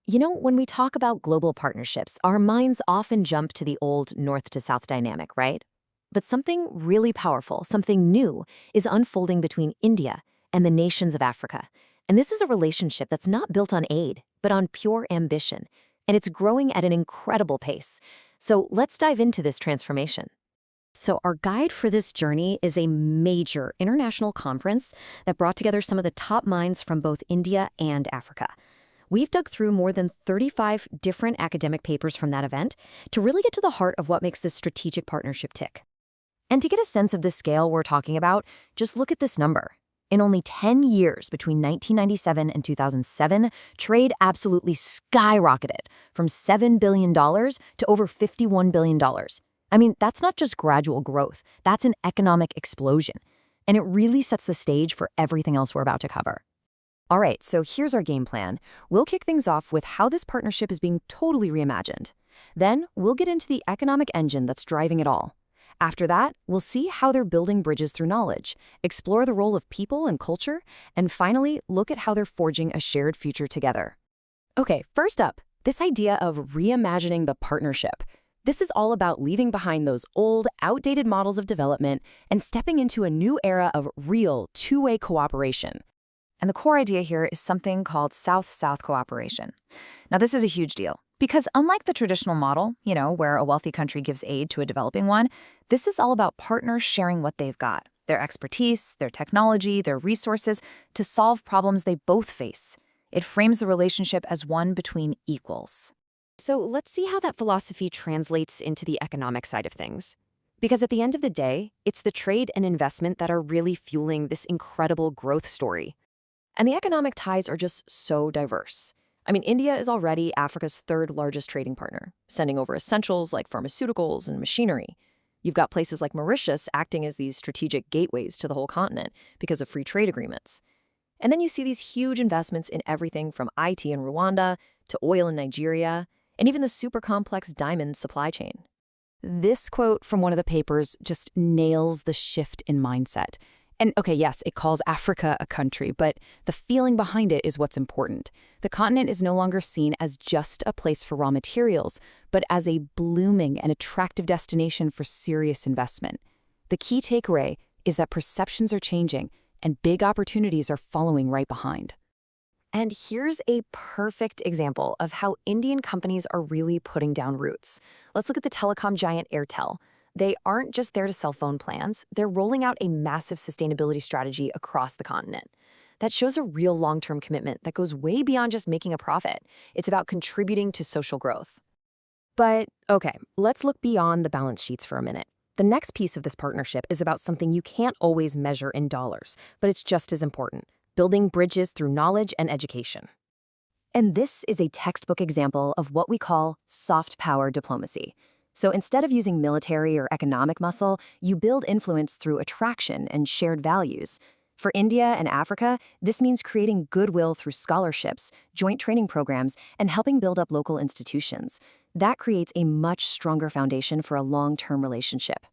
When we talk about global partnerships, our minds often jump to the old north to south dynamic, right? But something really powerful, something new, is unfolding between India and the nations of Africa. And this is a relationship that's not built on aid, but on pure ambition. And it's growing at an incredible pace. So let's dive into this transformation. So, our guide for this journey is a major international conference that brought together some of the top minds from both India and Africa. We've dug through more than 35 different academic papers from that event to really get to the heart of what makes this strategic partnership tick. And to get a sense of the scale we're talking about, just look at this number. In only 10 years between 1997 and 2007, trade absolutely skyrocketed from $7 billion to over $51 billion. I mean, that's not just gradual growth, that's an economic explosion. And it really sets the stage for everything else we're about to cover. All right, so here's our game plan. We'll kick things off with how this partnership is being totally reimagined. Then we'll get into the economic engine that's driving it all. After that, we'll see how they're building bridges through knowledge, explore the role of people and culture, and finally, look at how they're forging a shared future together. Okay, first up, this idea of reimagining the partnership. This is all about leaving behind those old, outdated models of development and stepping into a new era of real, two-way cooperation. And the core idea here is something called South-South cooperation. Now, this is a huge deal because unlike the traditional model, where a wealthy country gives aid to a developing one, this is all about partners sharing what they've got, their expertise, their technology, their resources, to solve problems they both face. It frames the relationship as one between equals. So let's see how that philosophy translates into the economic side of things. Because at the end of the day, it's the trade and investment that are really fueling this incredible growth story. And the economic ties are just so diverse. I mean, India is already Africa's third largest trading partner, sending over essentials like pharmaceuticals and machinery. You've got places like Mauritius acting as these strategic gateways to the whole continent because of free trade agreements. And then you see these huge investments in everything from IT in Rwanda to oil in Nigeria, and even the super complex diamond supply chain. This quote from one of the papers just nails the shift in mindset. And okay, yes, it calls Africa a country, but the feeling behind it is what's important. The continent is no longer seen as just a place for raw materials, but as a blooming and attractive destination for serious investment. The key takeaway is that perceptions are changing and big opportunities are following right behind. And here's a perfect example of how Indian companies are really putting down roots. Let's look at the telecom giant Airtel. They aren't just there to sell phone plans, they're rolling out a massive sustainability strategy across the continent. That shows a real long-term commitment that goes way beyond just making a profit. It's about contributing to social growth. But okay, let's look beyond the balance sheets for a minute. The next piece of this partnership is about something you can't always measure in dollars, but it's just as important: building bridges through knowledge and education. And this is a textbook example of what we call soft power diplomacy. So instead of using military or economic muscle, you build influence through attraction and shared values. For India and Africa, this means creating goodwill through scholarships, joint training programs, and helping build up local institutions. That creates a much stronger foundation for a long-term relationship.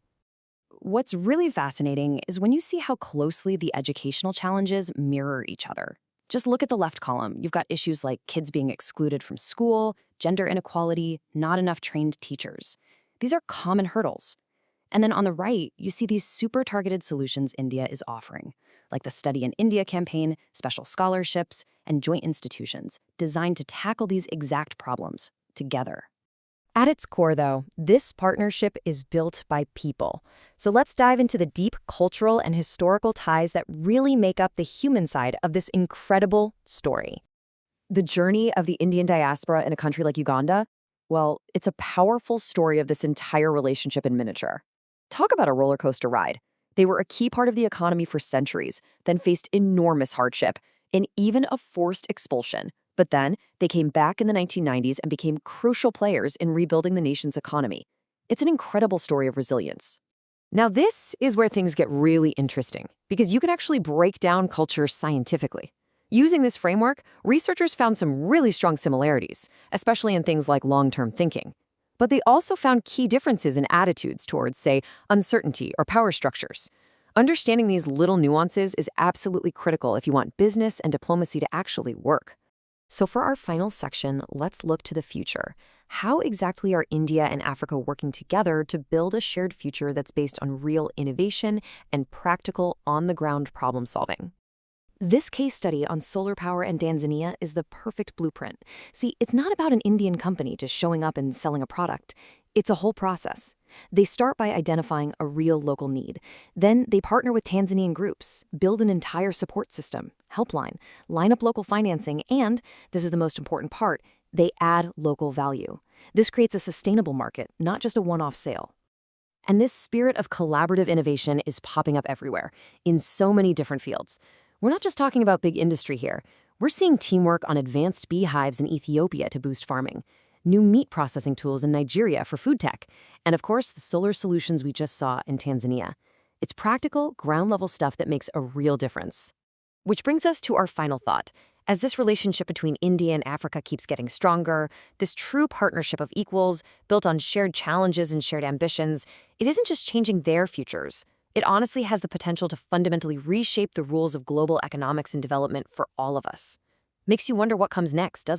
What's really fascinating is when you see how closely the educational challenges mirror each other. Just look at the left column. You've got issues like kids being excluded from school, gender inequality, not enough trained teachers. These are common hurdles. And then on the right, you see these super targeted solutions India is offering, like the Study in India campaign, special scholarships, and joint institutions designed to tackle these exact problems together. At its core, though, this partnership is built by people. So let's dive into the deep cultural and historical ties that really make up the human side of this incredible story. The journey of the Indian diaspora in a country like Uganda, well, it's a powerful story of this entire relationship in miniature. Talk about a roller coaster ride. They were a key part of the economy for centuries, then faced enormous hardship and even a forced expulsion. But then they came back in the 1990s and became crucial players in rebuilding the nation's economy. It's an incredible story of resilience. Now, this is where things get really interesting, because you can actually break down culture scientifically. Using this framework, researchers found some really strong similarities, especially in things like long-term thinking. But they also found key differences in attitudes towards, say, uncertainty or power structures. Understanding these little nuances is absolutely critical if you want business and diplomacy to actually work. So for our final section, let's look to the future. How exactly are India and Africa working together to build a shared future that's based on real innovation and practical, on-the-ground problem solving? This case study on solar power in Tanzania is the perfect blueprint. See, it's not about an Indian company just showing up and selling a product. It's a whole process. They start by identifying a real local need. Then they partner with Tanzanian groups, build an entire support system, helpline, line up local financing, and, this is the most important part, they add local value. This creates a sustainable market, not just a one-off sale. And this spirit of collaborative innovation is popping up everywhere, in so many different fields. We're not just talking about big industry here. We're seeing teamwork on advanced beehives in Ethiopia to boost farming, new meat processing tools in Nigeria for food tech, and of course, the solar solutions we just saw in Tanzania. It's practical, ground-level stuff that makes a real difference. Which brings us to our final thought. As this relationship between India and Africa keeps getting stronger, this true partnership of equals, built on shared challenges and shared ambitions, it isn't just changing their futures. It honestly has the potential to fundamentally reshape the rules of global economics and development for all of us. Makes you wonder what comes next, doesn't it?